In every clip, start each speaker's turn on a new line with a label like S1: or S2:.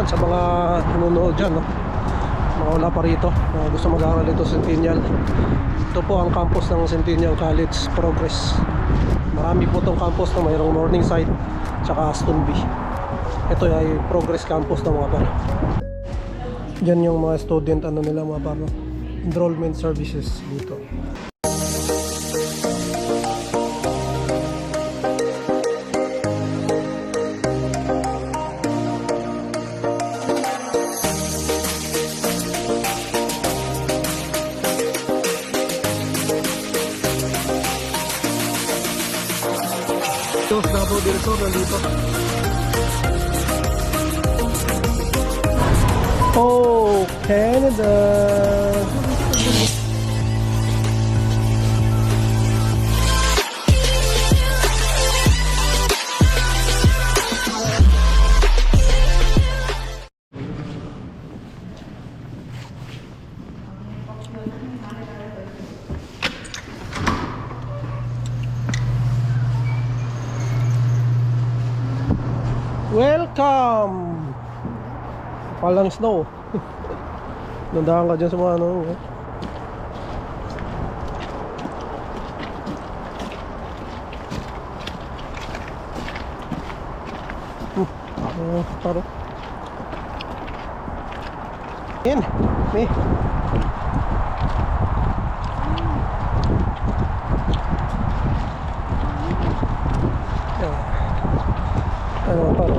S1: sa mga nanonood dyan, no? Mga wala pa rito, mga gusto mag-aaral dito sa Centennial. Ito po ang campus ng Centennial College Progress. Marami po itong campus na mayroong Morningside tsaka Aston B. Ito ay Progress Campus ng mga par. Diyan yung mga student, ano nila mga par, no? Enrollment services dito. Tapos Davao del Sur nandito. Oh, Canada. Welcome! Palang snow. Nandahan ka dyan sa mga ano. Paro. Yan. May. Ano paro.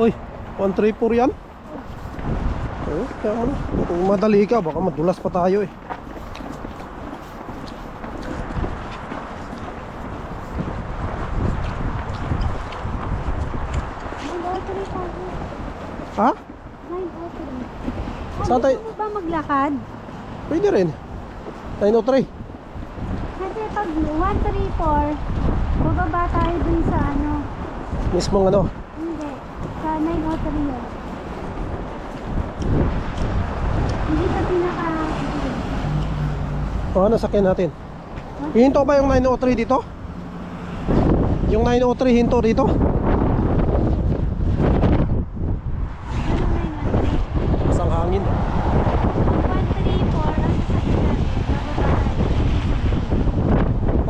S1: Uy, 134 yan? Oh, kaya ano, kung madali ka, baka madulas pa tayo eh. Ha? 9:03.
S2: Saan tayo? Ba maglakad?
S1: Pwede rin. 9:03.
S2: Kasi pag 134, bababa tayo dun sa ano.
S1: Mismong ano?
S2: Hindi. Sa 9:03 yun. Hindi sa pinaka...
S1: O ano, sakyan natin. Hinto ba yung 9:03 dito? Yung 9:03 hinto dito? Masang hangin.
S2: 134 ang sasakyan natin. Bababa tayo.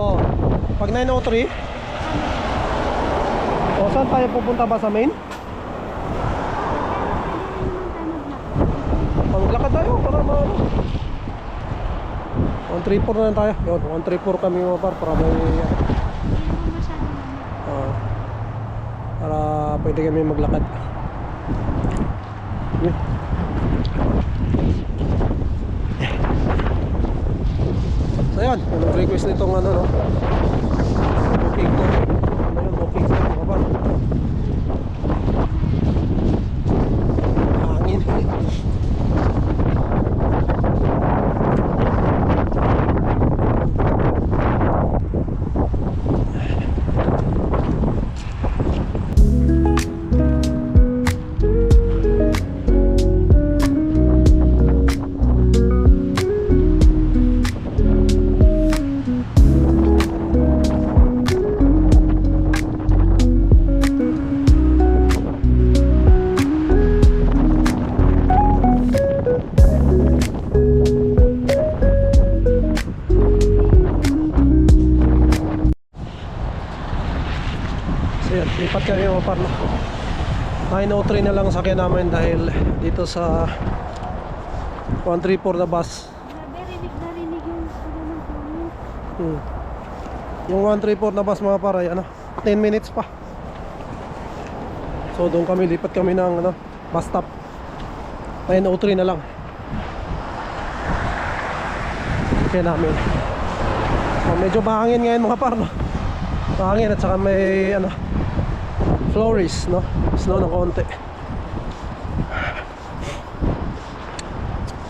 S1: Oh, pag 9:03, o saan tayo pupunta ba sa main? Maglakad tayo para ma-ano. 134 na lang tayo. Yun, 134 kami mga par para may para pwede kami maglakad. Yun. So yan, yung request nitong ano, no? Booking to. Ano yun, booking to mga par. Hangin. So yan, lipat kami mga par, no? 9:03 na lang ang sakyan namin dahil dito sa 134 na bus.
S2: Narinig yung sila ng phone.
S1: Yung 134 na bus mga par ay ano, 10 minutes pa. So doon kami, lipat kami ng ano, bus stop. 9:03 na lang kaya namin. So medyo mahangin ngayon mga par, no? Mahangin at saka may ano, flurries, no? Snow ng konti.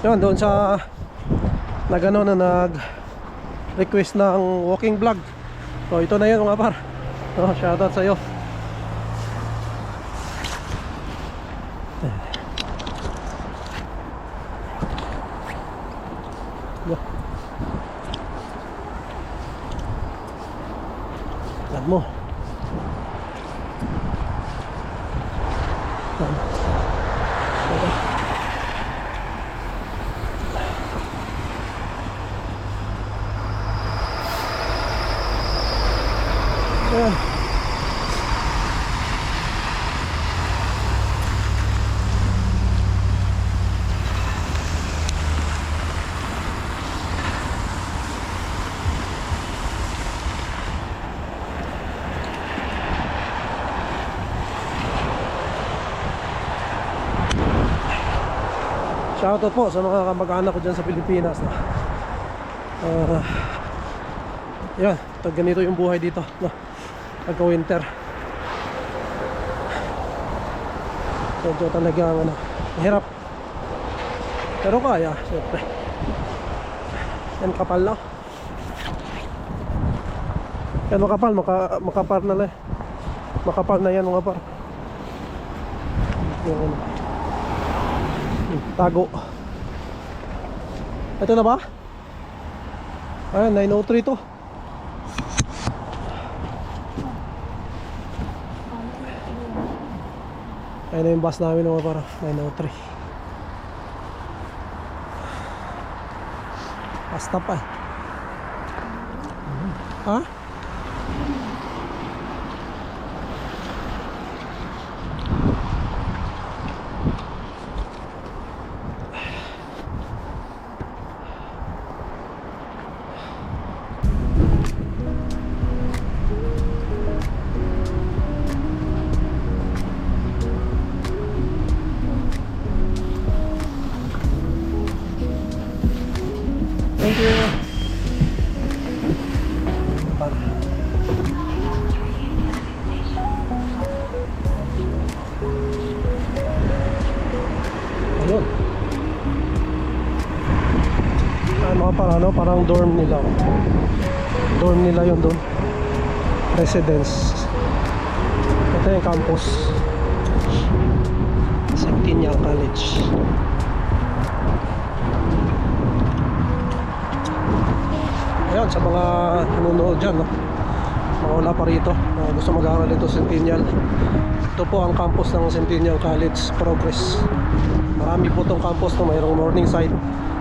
S1: Yun, doon sa nagano na nag request ng walking vlog. So ito na yun mga par. So, shoutout sa iyo. Yan mo. Yan. Ayan. Shoutout po sa mga kamag-anak ko dyan sa Pilipinas, no? Yan, ganito yung buhay dito, no? Pagka-winter medyo talagang mahirap, pero kaya, syempre. Yan, kapal na. Yan, makapal, makapal na lang. Makapal na yan mga par. Yan, tago. Ito na ba? Ayan, 903 to. Ayan na yung bus namin mga para 903. Basta pa eh. Ha? Thank you. Ayun. Mga parang dorm nila. Dorm nila yun doon. Residence. Ito yung campus. Centennial College. Ayan, sa mga nanonood dyan, no? Mga wala pa rito, gusto mag-aaral dito sa Centennial. Ito po ang campus ng Centennial College Progress. Marami po itong campus, no? Mayroong Morningside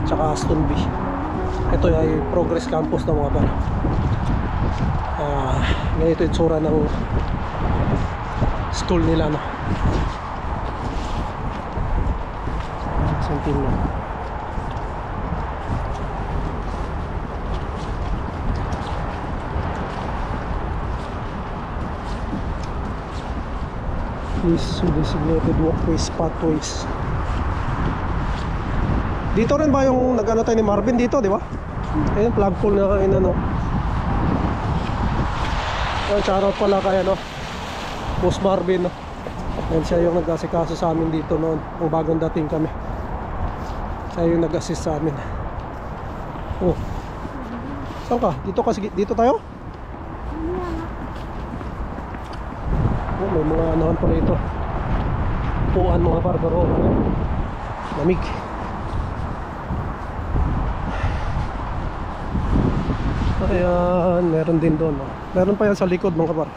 S1: tsaka Astonby. Ito ay Progress Campus na mga para. Ganito yung tsura ng school nila, no? Centennial. These designated walkways, pathways. Dito rin ba yung nag-ano tayo ni Marvin dito, di ba? Ayun, flagpole na inano. Ayun, shoutout pala kay ano, Boss Marvin, no? Ayun, siya yung nag-asikaso sa amin dito noon, ang bagong dating kami. Siya yung nag-assist sa amin. Oh. Saan ka? Dito kasi, dito tayo? Oh, may mga anohan pa rito. Puan mga barbaro. Lamig. Ayan, meron din doon, no? Meron pa yan sa likod mga kabar.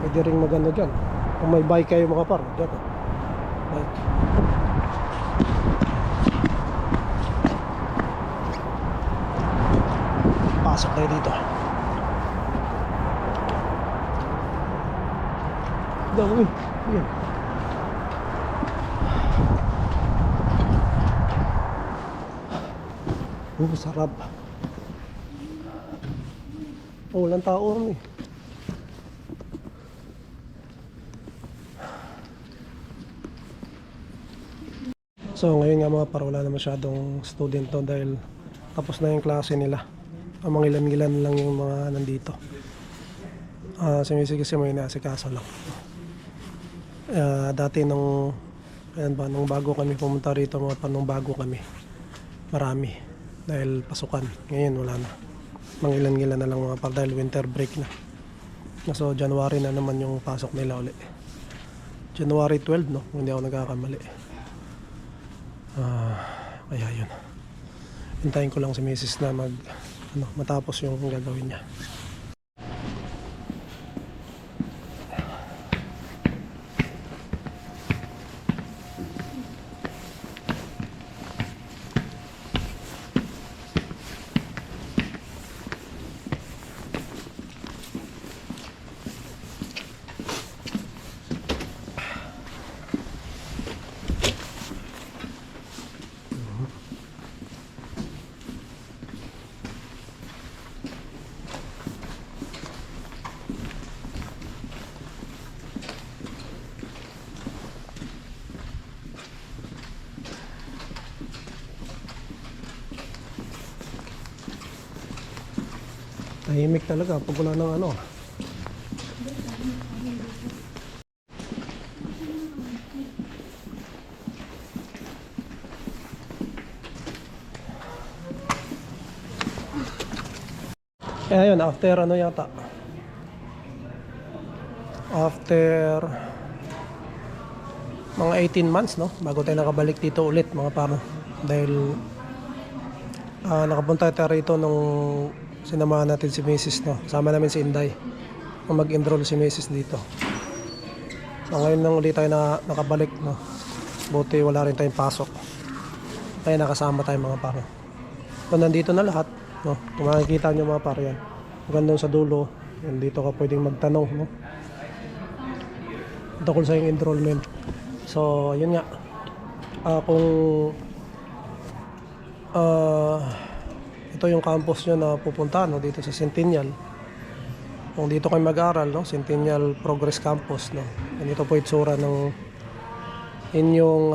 S1: Pwede rin maganda dyan. Kung may bike kayo mga par, dyan, bike. Pasok tayo dito. Dami. Yan. Sarap. Oh, walang tao rin eh. So ngayon nga mga par, wala na masyadong student to dahil tapos na yung klase nila. Ang mga ilan-ilan lang yung mga nandito. Si Missy kasi may inaasikaso lang. Dati nung ayan ba, nung bago kami pumunta rito mga par, nung bago kami marami dahil pasukan. Ngayon wala na, mangilan-ngilan na lang mga par dahil winter break na. So January na naman yung pasok nila uli. January 12 no, kung hindi ako nagkakamali. Kaya yun, hintayin ko lang si Mrs. na matapos yung gagawin niya. Tahimik talaga pag wala ng ano. Kaya yun, after ano yata, after mga 18 months no, bago tayo nakabalik dito ulit mga paro. Dahil nakapunta tayo rito nung sinamahan natin si Mrs. no, kasama namin si Inday nung mag-enroll si Mrs. dito. So ngayon lang ulit tayo nakabalik no, buti wala rin tayong pasok kaya nakasama tayo mga paro. So nandito na lahat no, kung makikita nyo mga paro yan, hanggang doon sa dulo yan, dito ka pwedeng magtanong no, tungkol sa yung enrollment. So yun nga, kung ito yung campus nyo na pupunta no, dito sa Centennial, kung dito kayo mag-aral no, Centennial Progress Campus no, ganito po itsura ng inyong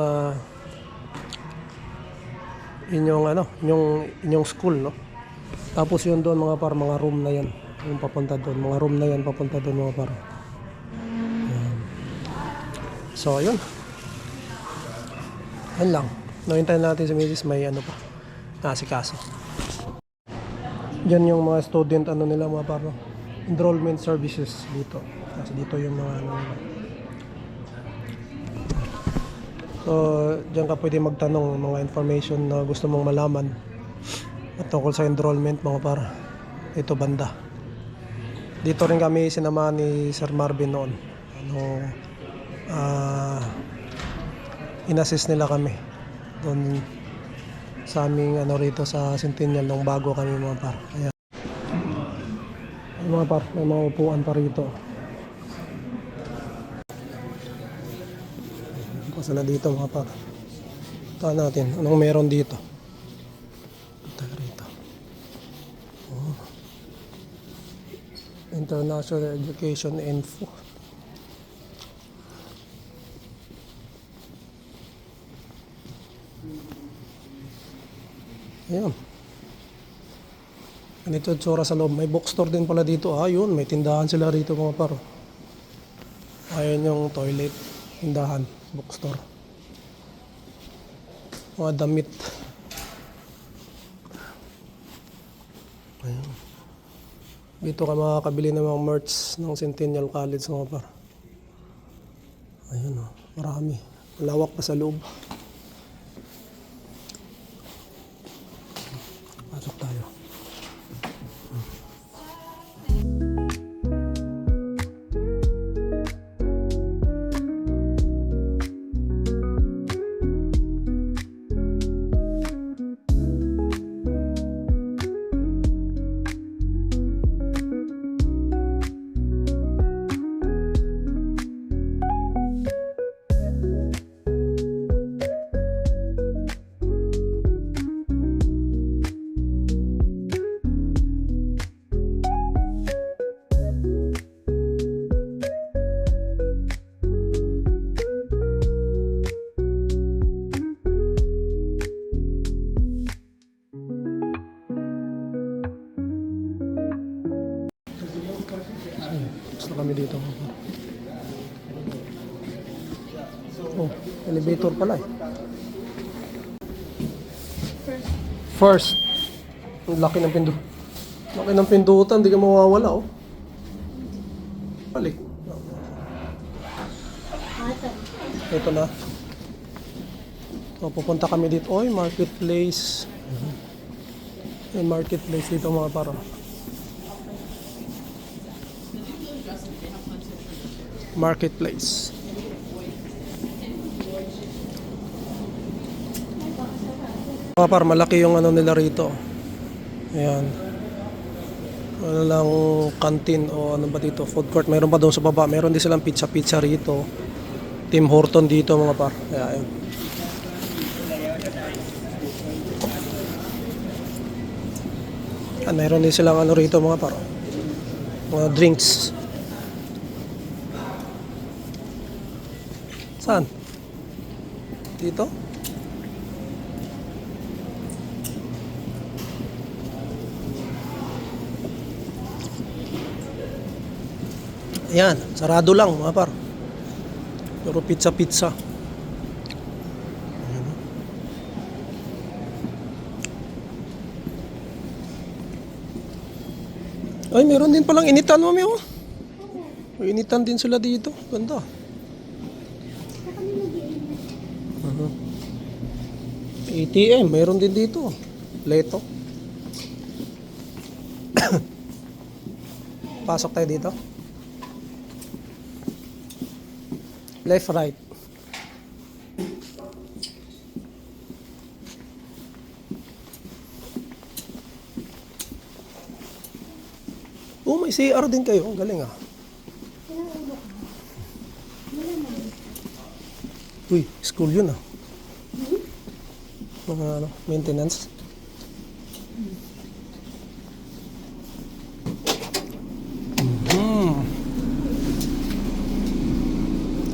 S1: school no. Tapos yun doon mga par, mga room na yan yung papunta doon, mga room na yan papunta doon mga par. So yun, yan lang. Nahintayin natin si Mrs. may ano pa, nasikaso. Diyan yung mga student ano nila mga par, no? Enrollment services dito. Kasi dito yung mga ano nila. So diyan ka pwede magtanong mga information na gusto mong malaman at tungkol sa enrollment mga par. Ito banda. Dito rin kami sinamahan ni Sir Marvin noon. In-assist nila kami doon sa aming ano rito sa Centennial nung bago kami mga par. Ayan. Mga par, may mga upuan pa rito. Pasa na dito mga par. Taan natin anong meron dito. Ito rito. International Education Info. Ayan. Ganito yung tsura sa loob. May bookstore din pala dito. Yun. May tindahan sila rito mga paro. Ayan yung toilet. Tindahan. Bookstore. Mga damit. Ayan. Dito ka makakabili ng mga merch ng Centennial College mga paro. Ayan o. Marami. Malawak pa sa loob. Pasok tayo. kami dito. Oh, elevator pala eh. First. Ang laki ng pindutan. Laki ng pindutan, hindi ka mawawala oh. Balik. Ito na. So, pupunta kami dito. Oy, marketplace. May marketplace dito mga paro. Marketplace. Mga par, malaki yung ano nila rito. Ayan. Ano lang canteen o ano ba dito, food court. Meron pa doon sa baba. Meron din silang pizza rito. Tim Horton dito mga par. Ayan. Ayan. Meron din silang ano rito mga par. Mga drinks. Saan? Dito? Ayan, sarado lang mga par. Pero pizza. Ayan. Ay, meron din palang initan mami oh. May initan din sila dito. Ganda. ATM, meron din dito. Leto. Pasok tayo dito. Left, right. Oh, may CR din kayo. Ang galing ah. Uy, school yun ah. Mga ano, maintenance.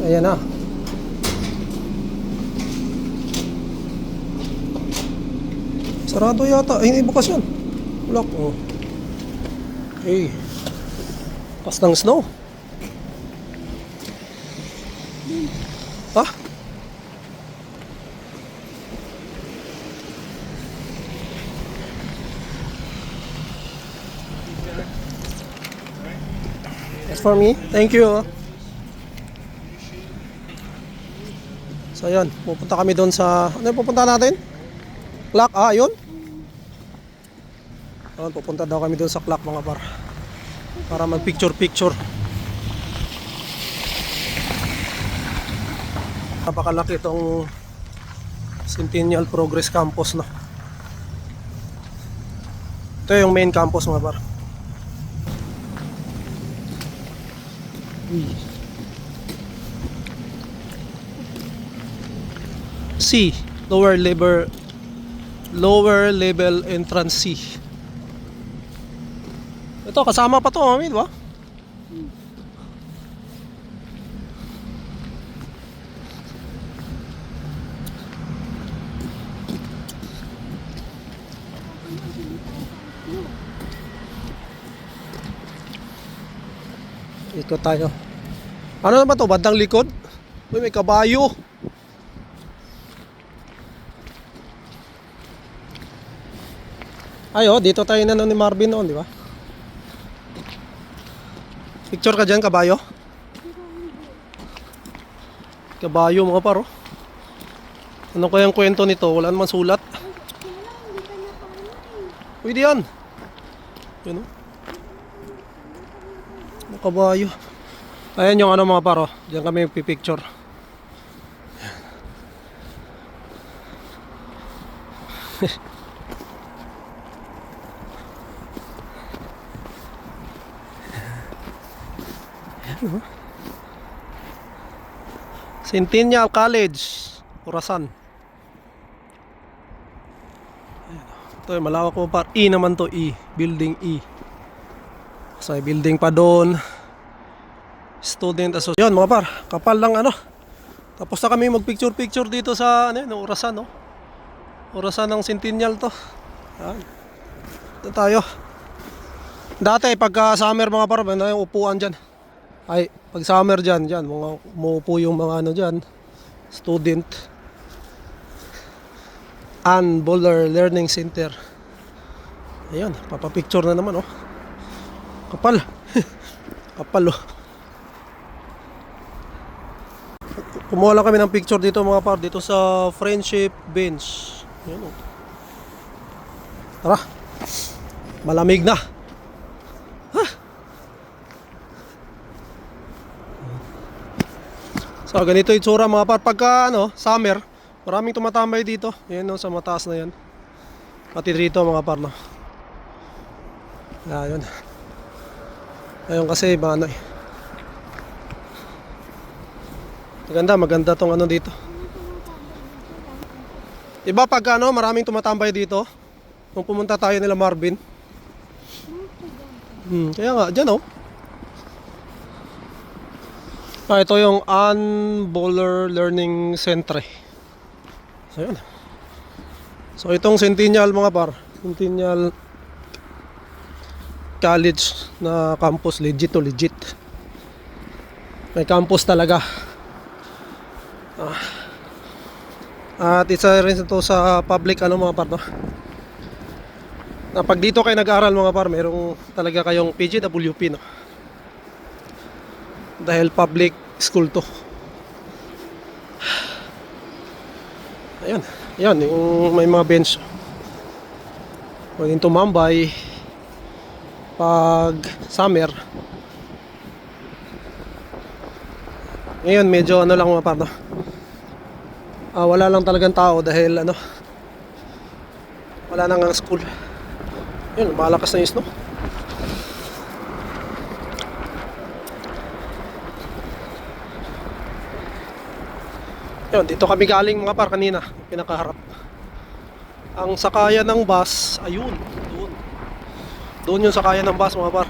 S1: Ayan na. Sarado yata. Ay, hindi bukas yan. Lock. Oh. Hey. Pas ng snow. Ha? That's for me. Thank you. So yun, pupunta kami doon sa... Ano yung pupunta natin? Clock? Ah, yun? Ayun, pupunta daw kami doon sa clock mga par. Para mag picture. Napakalaki itong Centennial Progress Campus no. Ito yung main campus mga par. C, lower level entrance C. Ito kasama pa to, mami, di ba? Ikot tayo. Ano naman to? Bandang likod? Uy, may kabayo. Ay, oh, dito tayo na ni Marvin noon, di ba? Picture ka dyan, kabayo? Kabayo mga paro. Ano kayang kwento nito? Wala naman sulat. Pwede yan. Yan o. Kabayo. Ayan yung ano mga paro. Diyan kami pipicture. Centennial College, Orasan. Ito yung malawak po par. E naman to, E. Building E. So building pa doon. Student association. Yun mga par, kapal lang ano. Tapos na kami mag-picture dito sa ano, Orasan, no? Orasan ng Centennial to. Yan. Ito tayo. Dati pagka summer mga par, may upuan dyan. Ay, pag summer dyan, mga umuupo yung mga ano dyan, student. Ann Boller Learning Center. Ayan, papapicture na naman oh. Kapal. Kapal oh. Kumuha lang kami ng picture dito mga par, dito sa Friendship Bench. Ayan oh. Tara. Malamig na. So ganito yung itsura mga par. Pagka summer, maraming tumatambay dito. Yan sa mataas na yan. Pati dito mga par no. Ayun. Ayun kasi maganda tong dito. Diba pag maraming tumatambay dito? Nung pumunta tayo nila Marvin. Kaya nga, dyan oh. Ito yung Ann Boller Learning Center. So yun. So itong Centennial mga par, Centennial College na campus, legit to legit. May campus talaga. At isa rin ito sa public mga par no. Na pag dito kayo nag-aaral mga par, merong talaga kayong PGWP no. Dahil public school to. Ayun. Yan, yung may mga bench. Pwedeng tumambay pag summer. Ngayon medyo lang mga par no. Wala lang talagang tao dahil wala nang school. Yun, malakas na yung snow. Yun, dito kami galing mga par kanina, pinakaharap. Ang sakayan ng bus, ayun, doon. Doon yung sakayan ng bus mga par.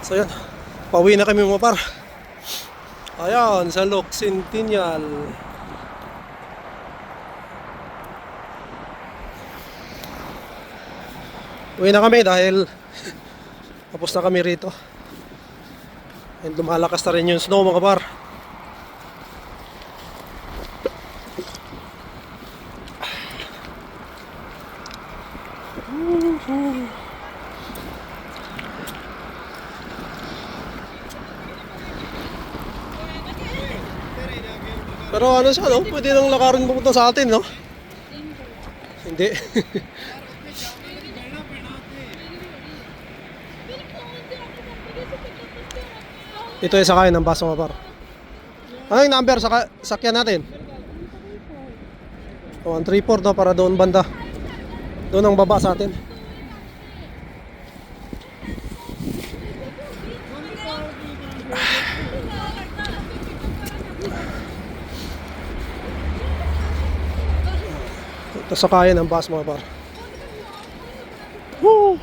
S1: So yan, pauwi na kami mga par. Ayan, sa Lok Centennial. Uwi na kami dahil tapos na kami rito. And lumalakas na rin yung snow mga par. Pero siya pwede nang lakarin pupunta sa atin no? Hindi. Ito yung sakay ng bus mga par. Ano yung number sakyan natin? 134 no, para doon banda. Doon ang baba sa atin. Ito sakayan ng bus mga par. Woo!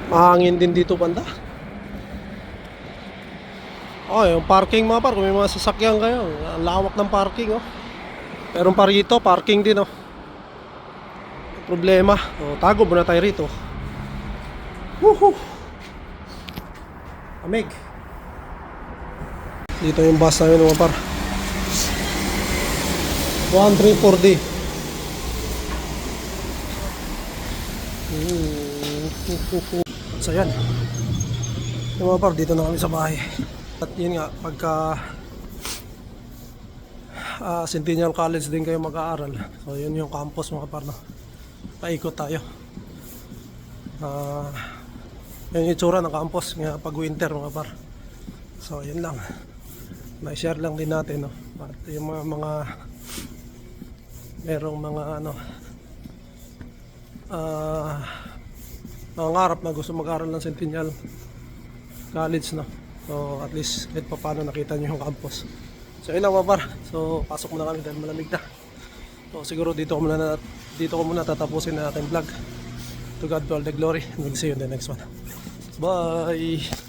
S1: Mahangin din dito banda. Yung parking mga par, kung may mga sasakyan kayo, ang lawak ng parking Pero pa rito, parking din problema. Tago muna tayo rito. Woohoo! Amig. Dito yung bus namin mga par. 134D. So yan. Yung mga par, dito na kami sa bahay. At yun nga, pagka Centennial College din kayo mag-aaral. So yun yung campus mga par no. Paikot tayo. Yung itsura ng campus nga pag winter mga par. So yun lang. May-share lang din natin At yung mga merong mga nangangarap na gusto mag-aaral ng Centennial College So at least kahit pa paano nakita nyo yung campus. So yun lang mga par. So pasok muna kami dahil malamig na. So siguro dito ko muna tatapusin na aking vlog. To God be all the glory, and we'll see you in the next one. Bye!